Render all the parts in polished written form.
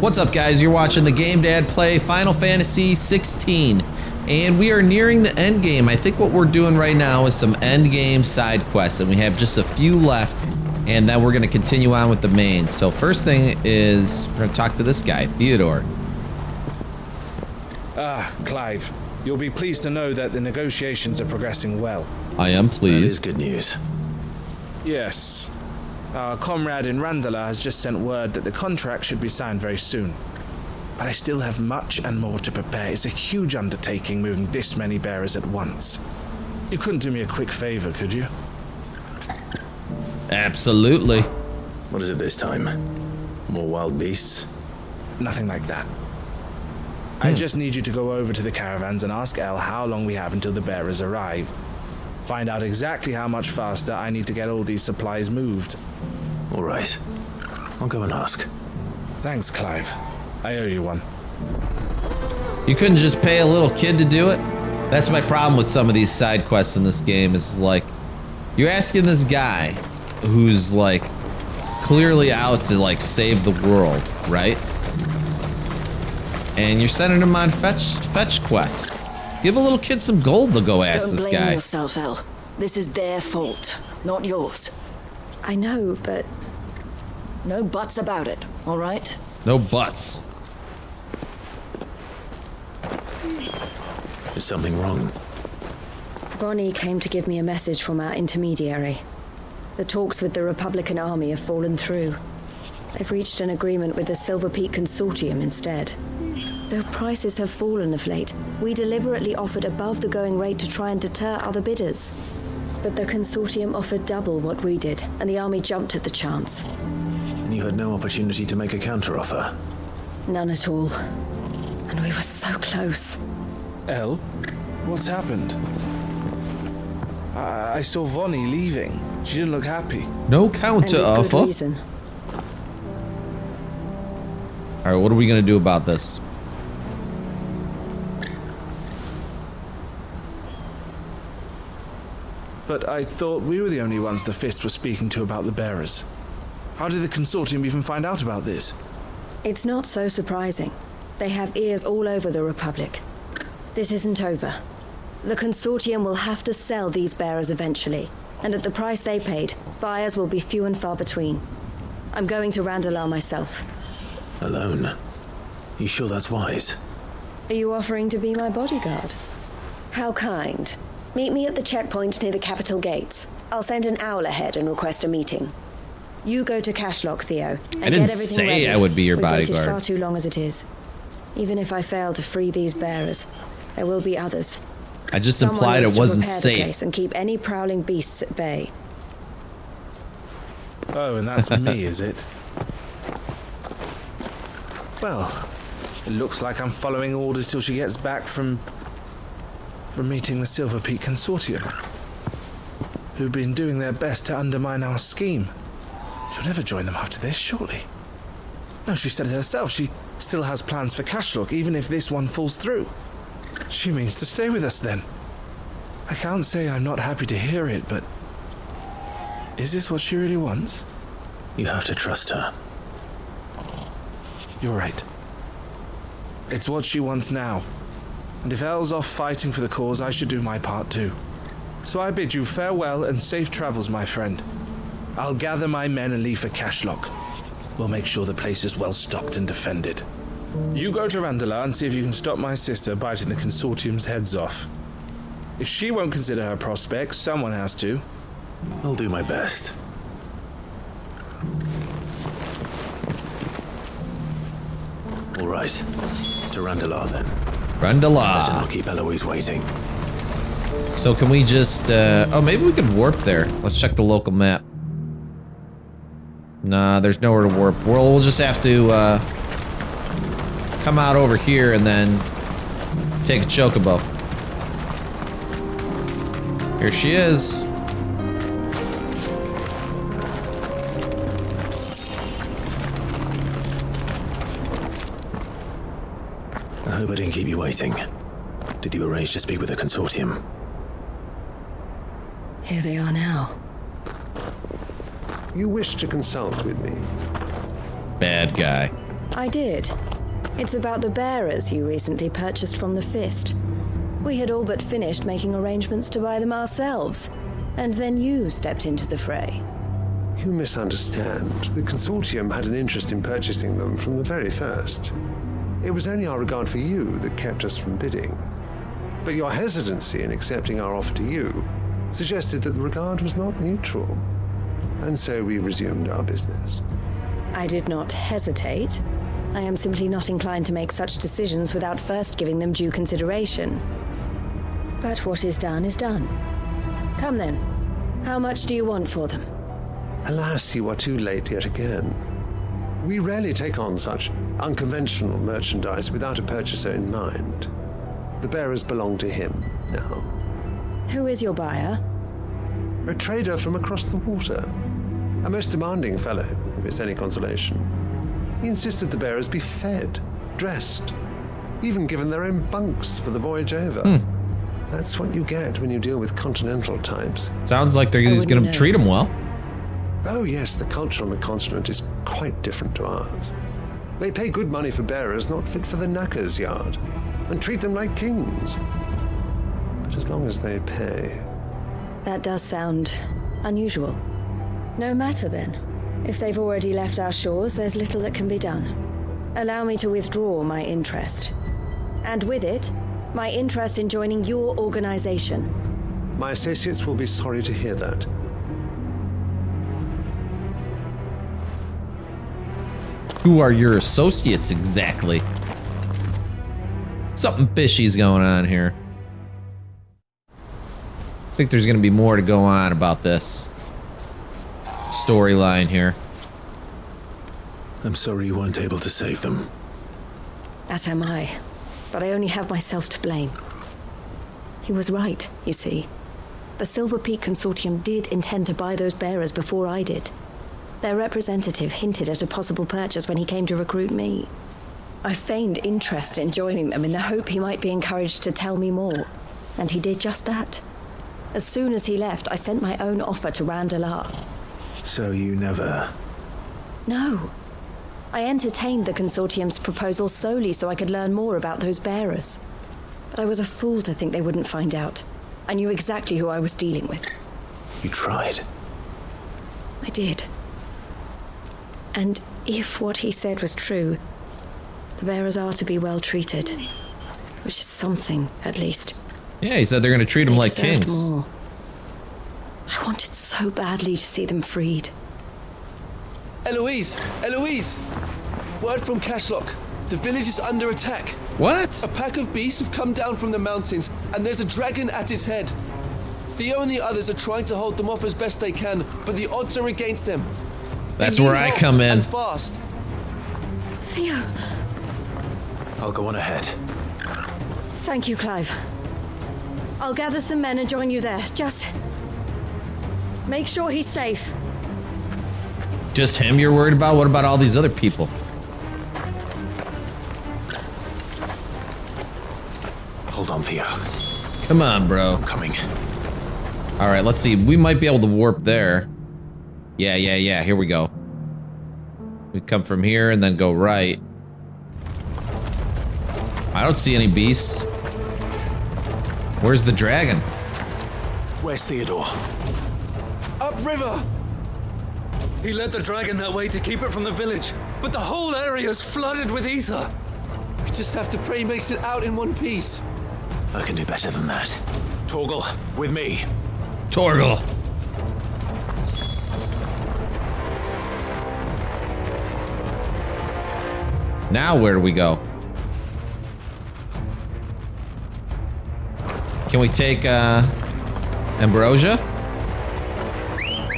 What's up, guys? You're watching the Game Dad play Final Fantasy 16, and we are nearing the end game. I think what we're doing right now is some end game side quests, and we have just a few left, and then we're going to continue on with the main. So first thing is we're going to talk to this guy, Theodore. Clive, you'll be pleased to know that the negotiations are progressing well. I am pleased. That is good news. Yes. Our comrade in Randala has just sent word that the contract should be signed very soon. But I still have much and more to prepare. It's a huge undertaking moving this many bearers at once. You couldn't do me a quick favor, could you? Absolutely. What is it this time? More wild beasts? Nothing like that. I just need you to go over to the caravans and ask El how long we have until the bearers arrive. Find out exactly how much faster I need to get all these supplies moved. All right. I'll go and ask. Thanks, Clive. I owe you one. You couldn't just pay a little kid to do it? That's my problem with some of these side quests in this game, is like, you're asking this guy who's like clearly out to like save the world, right? And you're sending him on fetch quests. Give a little kid some gold to go ask this guy. Don't blame yourself, El. This is their fault, not yours. I know, but no buts about it, all right? No buts. Is something wrong? Bonnie came to give me a message from our intermediary. The talks with the Republican army have fallen through. They've reached an agreement with the Silver Peak Consortium instead. Though prices have fallen of late, we deliberately offered above the going rate to try and deter other bidders. But the Consortium offered double what we did, and the army jumped at the chance. And you had no opportunity to make a counteroffer? None at all. And we were so close. El? What's happened? I saw Vonnie leaving. She didn't look happy. No And with counteroffer. good reason. All right, what are we gonna do about this? But I thought we were the only ones the Fist were speaking to about the bearers. How did the Consortium even find out about this? It's not so surprising. They have ears all over the Republic. This isn't over. The Consortium will have to sell these bearers eventually, and at the price they paid, buyers will be few and far between. I'm going to Randala myself. Alone? You sure that's wise? Are you offering to be my bodyguard? How kind. Meet me at the checkpoint near the capital gates. I'll send an owl ahead and request a meeting. You go to Cashlock, Theo, and I didn't get everything say ready. I would be your We've waited bodyguard. far too long as it is. Even if I fail to free these bearers, there will be others. I just Someone implied needs it to wasn't prepare the safe. place and keep any prowling beasts at bay. Oh, and that's me, is it? Well, it looks like I'm following orders till she gets back from meeting the Silver Peak Consortium, who've been doing their best to undermine our scheme. She'll never join them after this, surely. No, she said it herself. She still has plans for Cashlock, even if this one falls through. She means to stay with us, then. I can't say I'm not happy to hear it, but is this what she really wants? You have to trust her. You're right. It's what she wants now. And if El's off fighting for the cause, I should do my part too. So I bid you farewell and safe travels, my friend. I'll gather my men and leave for Cashlock. We'll make sure the place is well stocked and defended. You go to Randala and see if you can stop my sister biting the Consortium's heads off. If she won't consider her prospects, someone has to. I'll do my best. All right. To Randala, then. Better Randala. not keep Eloise waiting. So can we just, oh, maybe we could warp there. Let's check the local map. Nah, there's nowhere to warp. We'll just have to, come out over here and then take a chocobo. Here she is. I hope I didn't keep you waiting. Did you arrange to speak with the Consortium? Here they are now. You wish to consult with me? Bad guy. I did. It's about the bearers you recently purchased from the Fist. We had all but finished making arrangements to buy them ourselves, and then you stepped into the fray. You misunderstand. The Consortium had an interest in purchasing them from the very first. It was only our regard for you that kept us from bidding. But your hesitancy in accepting our offer to you suggested that the regard was not mutual. And so we resumed our business. I did not hesitate. I am simply not inclined to make such decisions without first giving them due consideration. But what is done is done. Come then. How much do you want for them? Alas, you are too late yet again. We rarely take on such unconventional merchandise without a purchaser in mind. The bearers belong to him now. Who is your buyer? A trader from across the water. A most demanding fellow, if it's any consolation. He insisted the bearers be fed, dressed, even given their own bunks for the voyage over. That's what you get when you deal with continental types. Sounds like he's going to treat them well. Oh yes, the culture on the continent is quite different to ours. They pay good money for bearers not fit for the knacker's yard, and treat them like kings. But as long as they pay... That does sound unusual. No matter then. If they've already left our shores, there's little that can be done. Allow me to withdraw my interest. And with it, my interest in joining your organization. My associates will be sorry to hear that. Who are your associates exactly? Something fishy's going on here. I think there's gonna be more to go on about this storyline here. I'm sorry you weren't able to save them. As am I. But I only have myself to blame. He was right, you see. The Silver Peak Consortium did intend to buy those bearers before I did. Their representative hinted at a possible purchase when he came to recruit me. I feigned interest in joining them in the hope he might be encouraged to tell me more. And he did just that. As soon as he left, I sent my own offer to Randalar. So you never... No. I entertained the Consortium's proposal solely so I could learn more about those bearers. But I was a fool to think they wouldn't find out. I knew exactly who I was dealing with. You tried. I did. And if what he said was true, the bearers are to be well treated. Which is something, at least. Yeah, he said they're gonna treat them like deserved kings. more. I wanted so badly to see them freed. Eloise! Eloise! Word from Cashlock. The village is under attack. What? A pack of beasts have come down from the mountains, and there's a dragon at its head. Theo and the others are trying to hold them off as best they can, but the odds are against them. That's They need where I help, come in. and fast. Theo! I'll go on ahead. Thank you, Clive. I'll gather some men and join you there. Just... make sure he's safe. Just him you're worried about? What about all these other people? Hold on, Theo. Come on, bro. I'm coming. Alright, let's see. We might be able to warp there. Yeah. Here we go. We come from here and then go right. I don't see any beasts. Where's the dragon? Where's Theodore? Upriver! He led the dragon that way to keep it from the village, but the whole area is flooded with aether. We just have to pray he makes it out in one piece. I can do better than that. Torgal, with me. Torgal. Now where do we go? Can we take Ambrosia?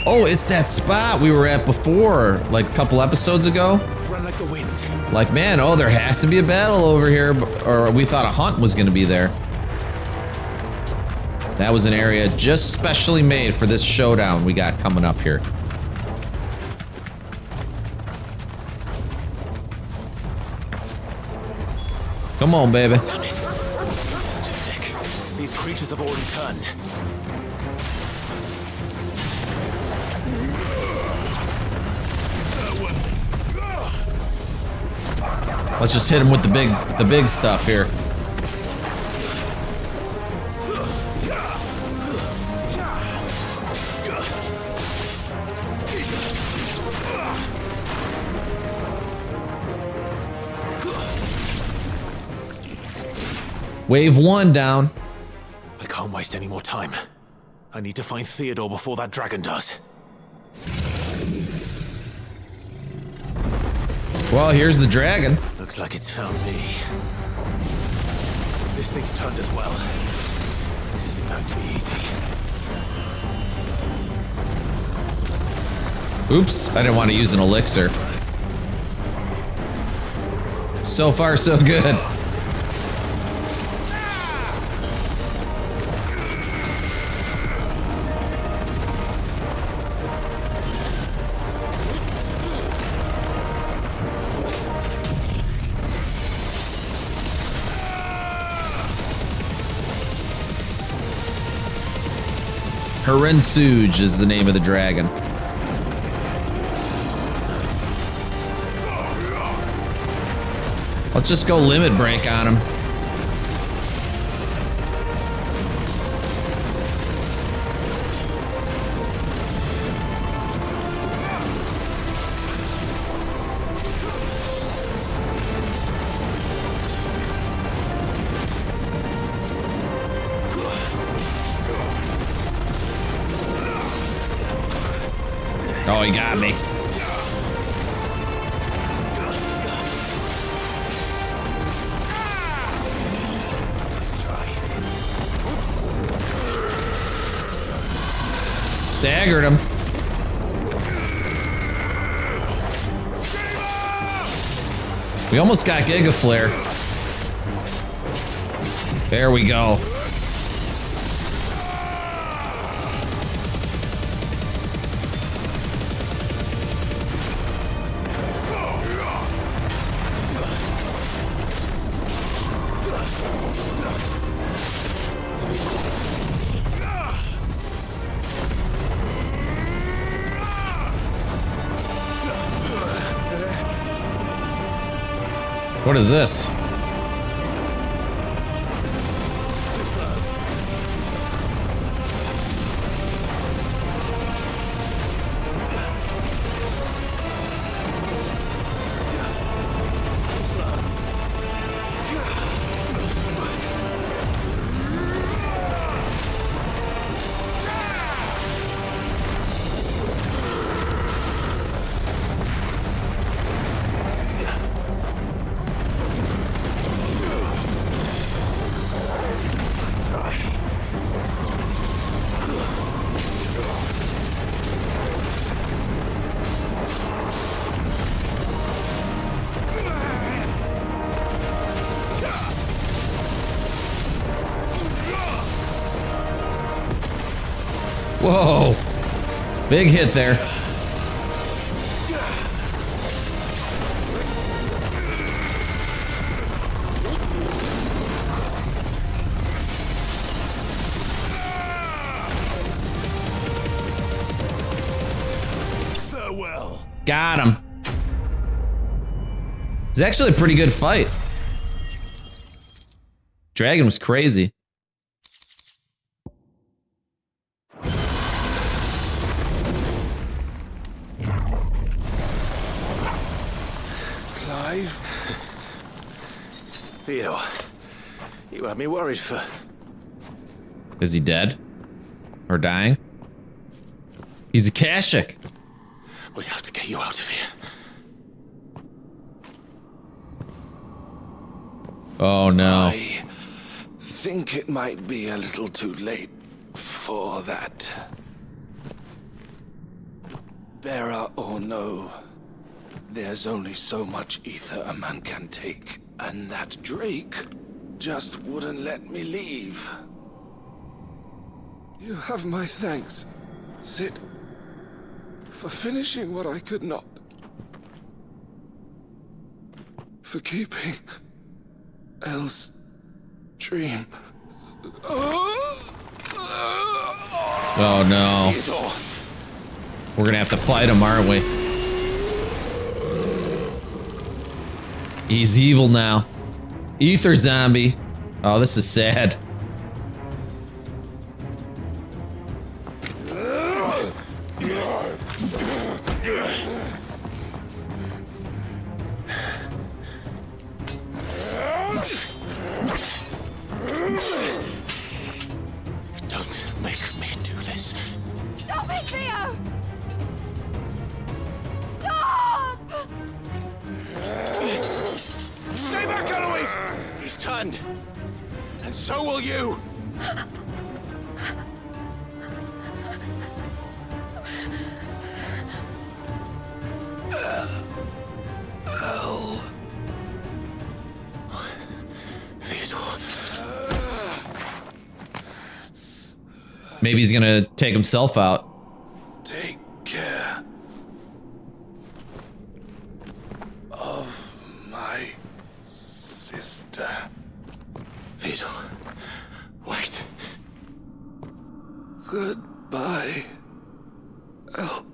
Oh, it's that spot we were at before, like a couple episodes ago. Run like the wind. Like, man, oh, there has to be a battle over here, or we thought a hunt was gonna be there. That was an area just specially made for this showdown we got coming up here. Come on, baby. Damn it. It's too thick. These creatures have already turned. Let's just hit him with the big stuff here. Wave 1 down. I can't waste any more time. I need to find Theodore before that dragon does. Well, here's the dragon. Looks like it's found me. This thing's turned as well. This isn't going to be easy. Oops, I didn't want to use an elixir. So far, so good. Suge is the name of the dragon. Let's just go limit break on him. Oh, he got me. Staggered him. We almost got Giga Flare. There we go. What is this? Whoa. Big hit there. Farewell. Got him. It's actually a pretty good fight. Dragon was crazy. Theodore, you had me worried for... Is he dead? Or dying? He's a Kashik. We have to get you out of here. Oh no. I think it might be a little too late for that. Bearer or no, there's only so much ether a man can take. And that Drake just wouldn't let me leave. You have my thanks, Sid, for finishing what I could not. For keeping Elle's dream. Oh no. Theodore. We're gonna have to fight him, aren't we? He's evil now. Aether zombie. Oh, this is sad. Don't make me do this. Stop it, Theo! Stop! Stay back, Eloise! He's turned. And so will you. Maybe he's gonna take himself out. Take care of my sister. Theodore, wait. Goodbye. Oh.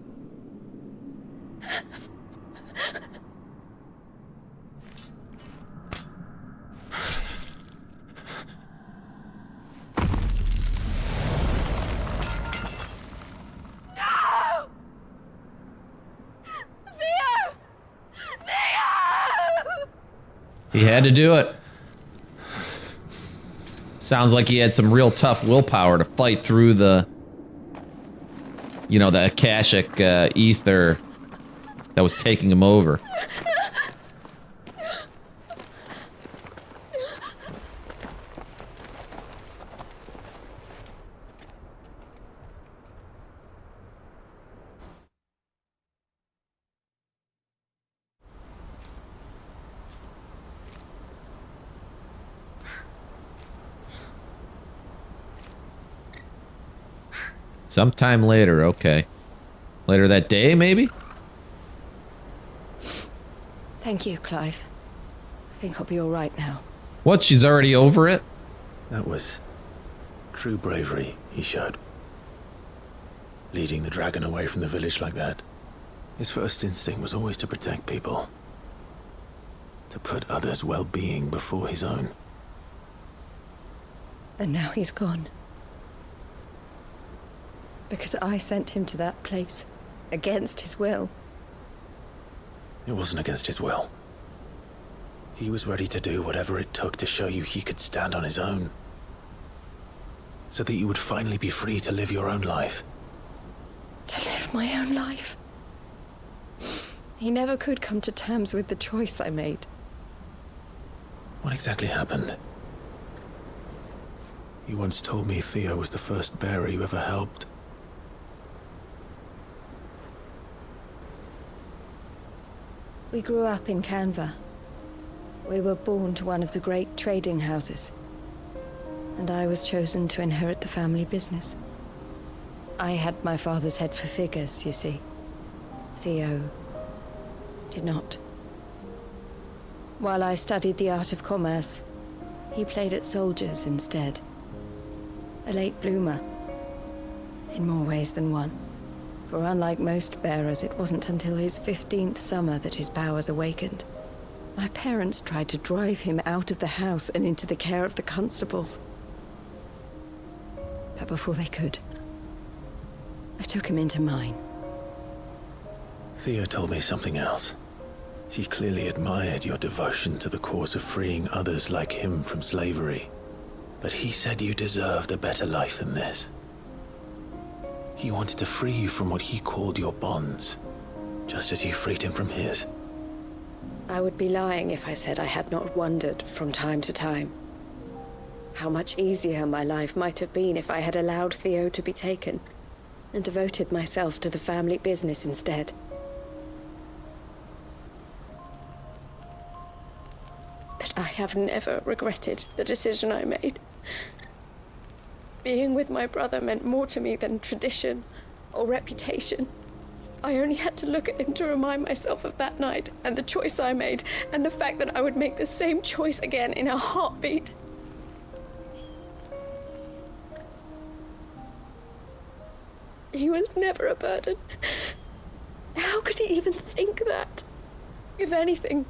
He had to do it. Sounds like he had some real tough willpower to fight through the, you know, the Akashic ether that was taking him over. Sometime later, okay. Later that day, maybe? Thank you, Clive. I think I'll be all right now. What, she's already over it? That was true bravery he showed. Leading the dragon away from the village like that. His first instinct was always to protect people. To put others' well-being before his own. And now he's gone. Because I sent him to that place, against his will. It wasn't against his will. He was ready to do whatever it took to show you he could stand on his own. So that you would finally be free to live your own life. To live my own life. He never could come to terms with the choice I made. What exactly happened? You once told me Theo was the first bearer you ever helped. We grew up in Canva. We were born to one of the great trading houses. And I was chosen to inherit the family business. I had my father's head for figures, you see. Theo did not. While I studied the art of commerce, he played at soldiers instead. A late bloomer. In more ways than one. For unlike most bearers, it wasn't until his 15th summer that his powers awakened. My parents tried to drive him out of the house and into the care of the constables. But before they could, I took him into mine. Theo told me something else. He clearly admired your devotion to the cause of freeing others like him from slavery. But he said you deserved a better life than this. He wanted to free you from what he called your bonds, just as you freed him from his. I would be lying if I said I had not wondered from time to time how much easier my life might have been if I had allowed Theo to be taken and devoted myself to the family business instead. But I have never regretted the decision I made. Being with my brother meant more to me than tradition or reputation. I only had to look at him to remind myself of that night and the choice I made and the fact that I would make the same choice again in a heartbeat. He was never a burden. How could he even think that? If anything,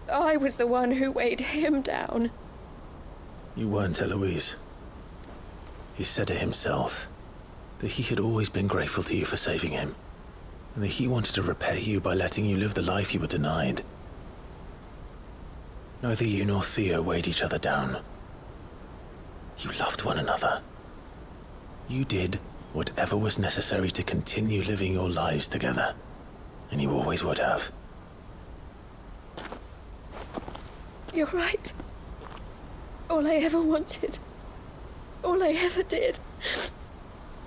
I was the one who weighed him down. You weren't, Eloise. He said it himself, that he had always been grateful to you for saving him, and that he wanted to repay you by letting you live the life you were denied. Neither you nor Theo weighed each other down. You loved one another. You did whatever was necessary to continue living your lives together, and you always would have. You're right. All I ever wanted, all I ever did,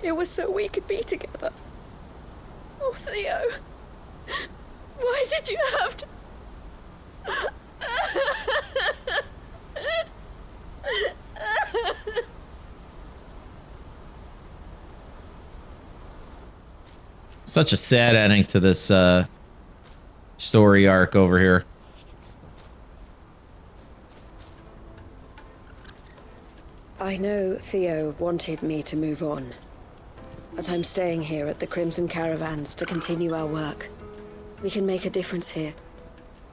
it was so we could be together. Oh, Theo, why did you have to... Such a sad ending to this story arc over here. I know Theo wanted me to move on, but I'm staying here at the Crimson Caravans to continue our work. We can make a difference here.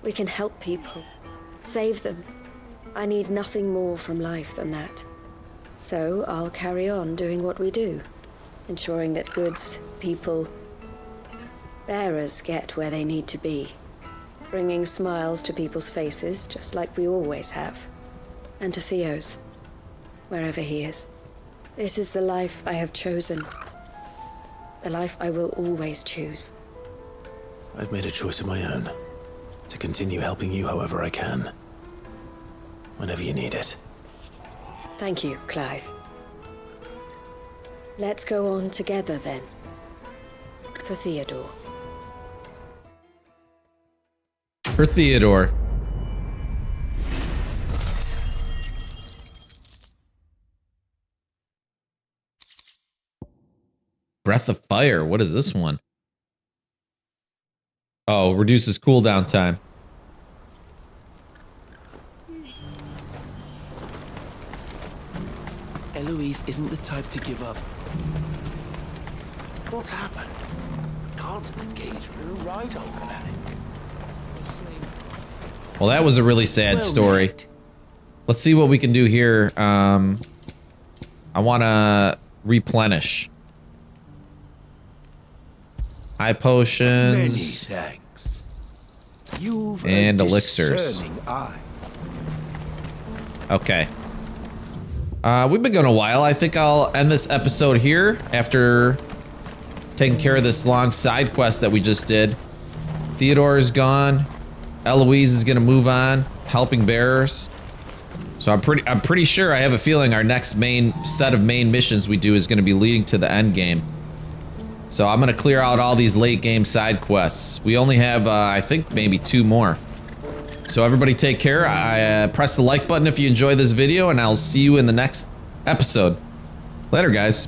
We can help people, save them. I need nothing more from life than that. So I'll carry on doing what we do, ensuring that goods, people, bearers get where they need to be, bringing smiles to people's faces just like we always have, and to Theo's, wherever he is. This is the life I have chosen, the life I will always choose. I've made a choice of my own, to continue helping you however I can, whenever you need it. Thank you, Clive. Let's go on together then, for Theodore. For Theodore. Breath of Fire. What is this one? Oh, reduces cooldown time. Eloise isn't the type to give up. What's happened? The guards at the gate are in a right old panic. Well, that was a really sad story. Met. Let's see what we can do here. I want to replenish. High potions. Many thanks. You've And a elixirs. discerning eye. Okay. We've been going a while. I think I'll end this episode here after taking care of this long side quest that we just did. Theodore is gone. Eloise is gonna move on, helping bearers. So I'm pretty sure, I have a feeling our next set of main missions we do is gonna be leading to the end game. So I'm gonna clear out all these late game side quests. We only have, I think, maybe 2 more. So everybody take care. Press the like button if you enjoyed this video, and I'll see you in the next episode. Later, guys.